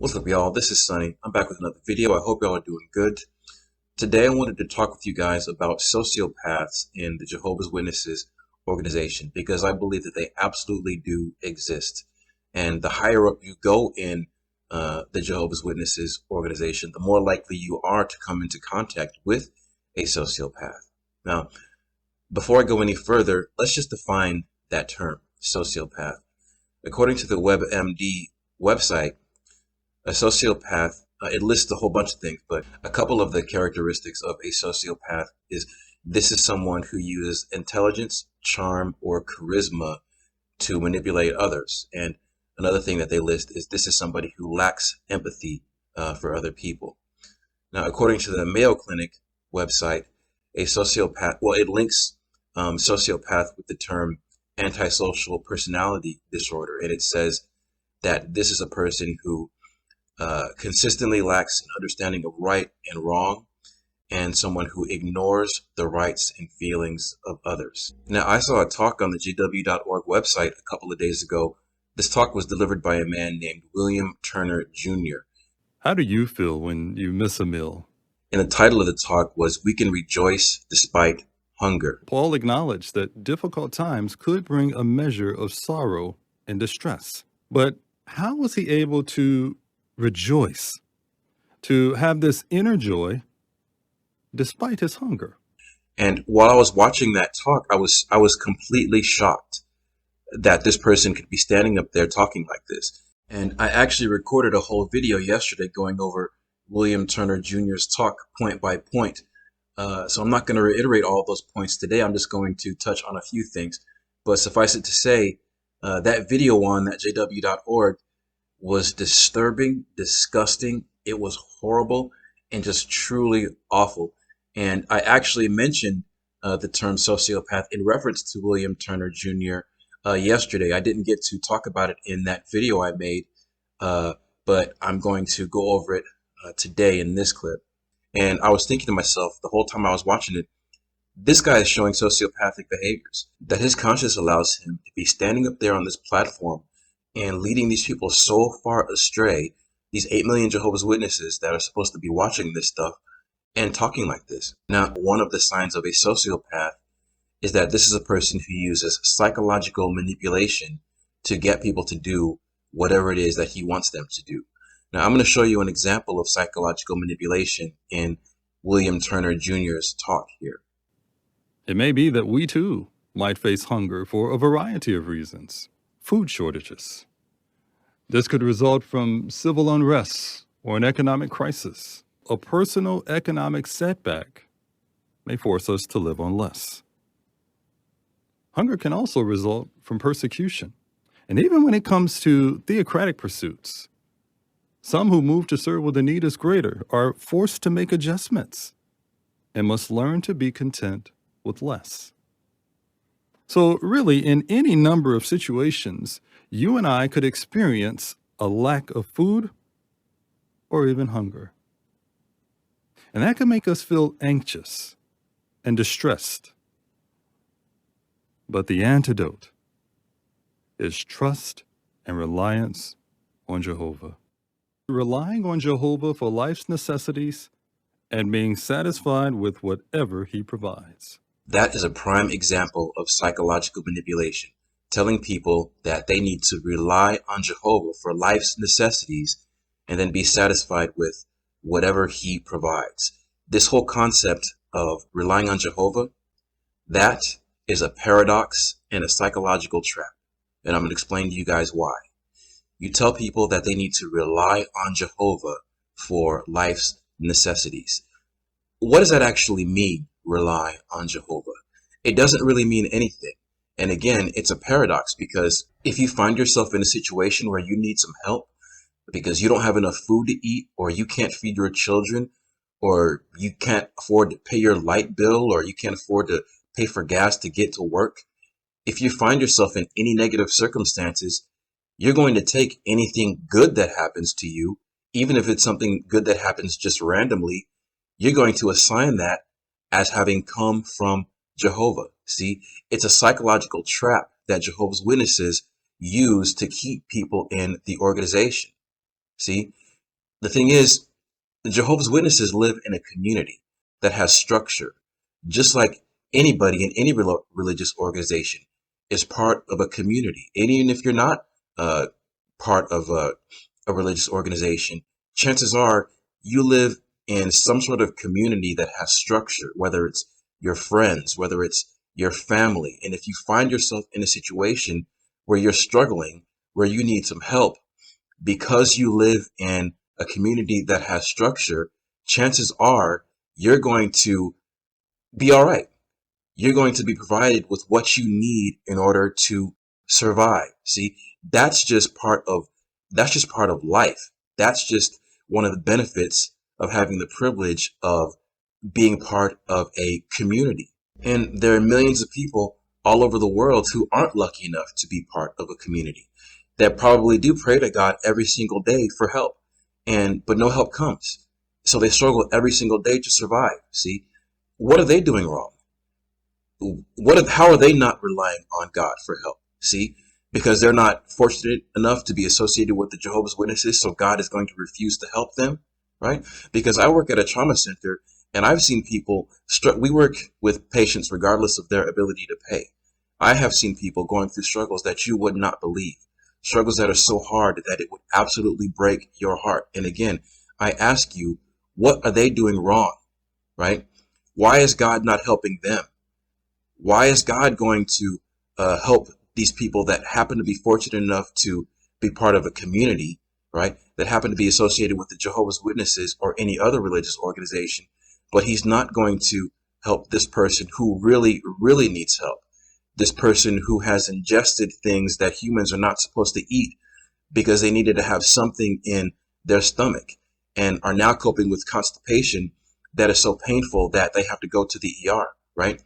What's up, y'all? This is Sunny. I'm back with another video. I hope y'all are doing good. Today, I wanted to talk with you guys about sociopaths in the Jehovah's Witnesses organization because I believe that they absolutely do exist. And the higher up you go in the Jehovah's Witnesses organization, the more likely you are to come into contact with a sociopath. Now, before I go any further, let's just define that term, sociopath. According to the WebMD website, a sociopath, it lists a whole bunch of things, but a couple of the characteristics of a sociopath is this is someone who uses intelligence, charm, or charisma to manipulate others. And another thing that they list is this is somebody who lacks empathy for other people. Now, according to the Mayo Clinic website, a sociopath, well, it links sociopath with the term antisocial personality disorder. And it says that this is a person who consistently lacks an understanding of right and wrong, and someone who ignores the rights and feelings of others. Now, I saw a talk on the ExJW.org website a couple of days ago. This talk was delivered by a man named William Turner Jr. How do you feel when you miss a meal? And the title of the talk was "We Can Rejoice Despite Hunger." Paul acknowledged that difficult times could bring a measure of sorrow and distress. But how was he able to rejoice, to have this inner joy despite his hunger? And while I was watching that talk, I was completely shocked that this person could be standing up there talking like this. And I actually recorded a whole video yesterday going over William Turner Jr.'s talk point by point. So I'm not going to reiterate all those points today. I'm just going to touch on a few things. But suffice it to say, that video on that ExJW.org was disturbing, disgusting. It was horrible and just truly awful. And I actually mentioned the term sociopath in reference to William Turner Jr. Yesterday. I didn't get to talk about it in that video I made, but I'm going to go over it today in this clip. And I was thinking to myself the whole time I was watching it, this guy is showing sociopathic behaviors, that his conscience allows him to be standing up there on this platform and leading these people so far astray, these 8 million Jehovah's Witnesses that are supposed to be watching this stuff and talking like this. Now, one of the signs of a sociopath is that this is a person who uses psychological manipulation to get people to do whatever it is that he wants them to do. Now, I'm going to show you an example of psychological manipulation in William Turner Jr.'s talk here. It may be that we too might face hunger for a variety of reasons. Food shortages. This could result from civil unrest or an economic crisis. A personal economic setback may force us to live on less. Hunger can also result from persecution. And even when it comes to theocratic pursuits, some who move to serve where the need is greater are forced to make adjustments and must learn to be content with less. So really, in any number of situations, you and I could experience a lack of food or even hunger. And that can make us feel anxious and distressed. But the antidote is trust and reliance on Jehovah. Relying on Jehovah for life's necessities and being satisfied with whatever he provides. That is a prime example of psychological manipulation, telling people that they need to rely on Jehovah for life's necessities and then be satisfied with whatever he provides. This whole concept of relying on Jehovah, that is a paradox and a psychological trap. And I'm going to explain to you guys why. You tell people that they need to rely on Jehovah for life's necessities. What does that actually mean, rely on Jehovah? It doesn't really mean anything. And again, it's a paradox because if you find yourself in a situation where you need some help because you don't have enough food to eat, or you can't feed your children, or you can't afford to pay your light bill, or you can't afford to pay for gas to get to work, if you find yourself in any negative circumstances, you're going to take anything good that happens to you, even if it's something good that happens just randomly, you're going to assign that as having come from Jehovah. See, it's a psychological trap that Jehovah's Witnesses use to keep people in the organization. See, The thing is, the Jehovah's Witnesses live in a community that has structure, just like anybody in any religious organization is part of a community. And even if you're not part of a religious organization, chances are you live in some sort of community that has structure, whether it's your friends, whether it's your family. And if you find yourself in a situation where you're struggling, where you need some help, because you live in a community that has structure, chances are you're going to be all right. You're going to be provided with what you need in order to survive. See, that's just part of life. That's just one of the benefits of having the privilege of being part of a community. And there are millions of people all over the world who aren't lucky enough to be part of a community, that probably do pray to God every single day for help, but no help comes. So they struggle every single day to survive. See, what are they doing wrong? How are they not relying on God for help? See, because they're not fortunate enough to be associated with the Jehovah's Witnesses, so God is going to refuse to help them, right? Because I work at a trauma center, and I've seen people, we work with patients regardless of their ability to pay. I have seen people going through struggles that you would not believe, struggles that are so hard that it would absolutely break your heart. And again, I ask you, what are they doing wrong, right? Why is God not helping them? Why is God going to help these people that happen to be fortunate enough to be part of a community, right? That happen to be associated with the Jehovah's Witnesses or any other religious organization, but he's not going to help this person who really, really needs help. This person who has ingested things that humans are not supposed to eat because they needed to have something in their stomach, and are now coping with constipation that is so painful that they have to go to the ER, right?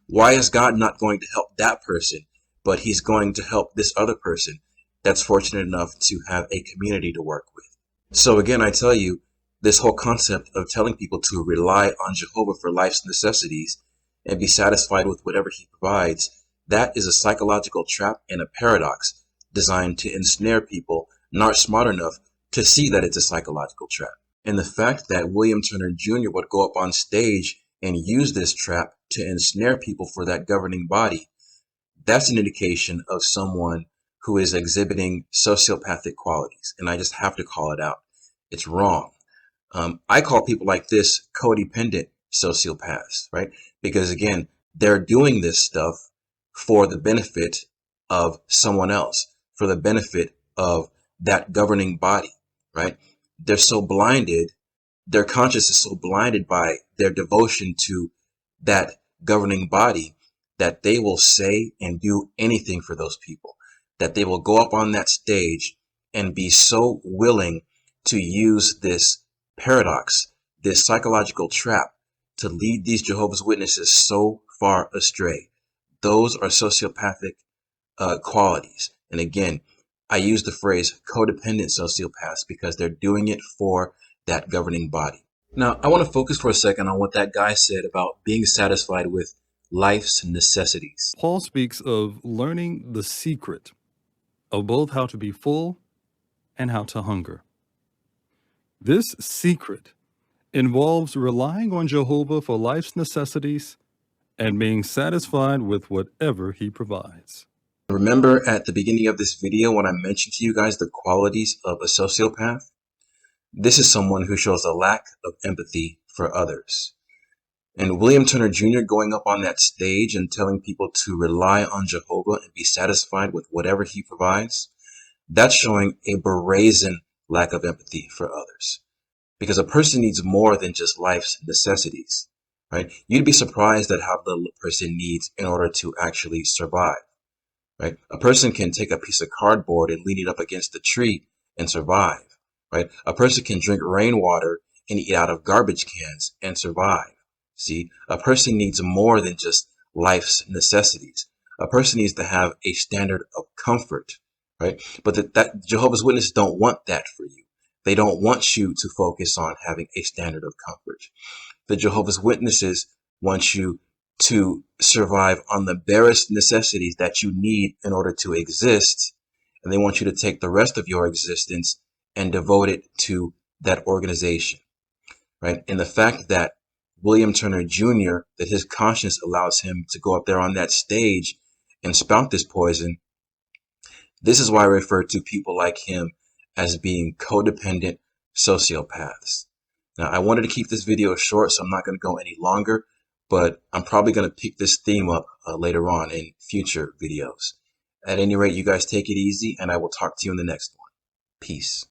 Why is God not going to help that person, but he's going to help this other person that's fortunate enough to have a community to work with? So again, I tell you, this whole concept of telling people to rely on Jehovah for life's necessities and be satisfied with whatever he provides, that is a psychological trap and a paradox designed to ensnare people not smart enough to see that it's a psychological trap. And the fact that William Turner Jr. would go up on stage and use this trap to ensnare people for that governing body, that's an indication of someone who is exhibiting sociopathic qualities. And I just have to call it out. It's wrong. I call people like this codependent sociopaths, right? Because again, they're doing this stuff for the benefit of someone else, for the benefit of that governing body, right? They're so blinded, their conscience is so blinded by their devotion to that governing body that they will say and do anything for those people, that they will go up on that stage and be so willing to use this paradox, this psychological trap, to lead these Jehovah's Witnesses so far astray. Those are sociopathic qualities. And again, I use the phrase codependent sociopaths because they're doing it for that governing body. Now, I want to focus for a second on what that guy said about being satisfied with life's necessities. Paul speaks of learning the secret of both how to be full and how to hunger. This secret involves relying on Jehovah for life's necessities and being satisfied with whatever he provides. Remember at the beginning of this video when I mentioned to you guys the qualities of a sociopath? This is someone who shows a lack of empathy for others. And William Turner Jr. going up on that stage and telling people to rely on Jehovah and be satisfied with whatever he provides, that's showing a brazen lack of empathy for others. Because a person needs more than just life's necessities, right? You'd be surprised at how little a person needs in order to actually survive, right? A person can take a piece of cardboard and lean it up against a tree and survive, right? A person can drink rainwater and eat out of garbage cans and survive. See, a person needs more than just life's necessities. A person needs to have a standard of comfort, right? But that Jehovah's Witnesses don't want that for you. They don't want you to focus on having a standard of comfort. The Jehovah's Witnesses want you to survive on the barest necessities that you need in order to exist. And they want you to take the rest of your existence and devote it to that organization, right? And the fact that William Turner Jr., that his conscience allows him to go up there on that stage and spout this poison, this is why I refer to people like him as being codependent sociopaths. Now, I wanted to keep this video short, so I'm not going to go any longer, but I'm probably going to pick this theme up later on in future videos. At any rate, you guys take it easy, and I will talk to you in the next one. Peace.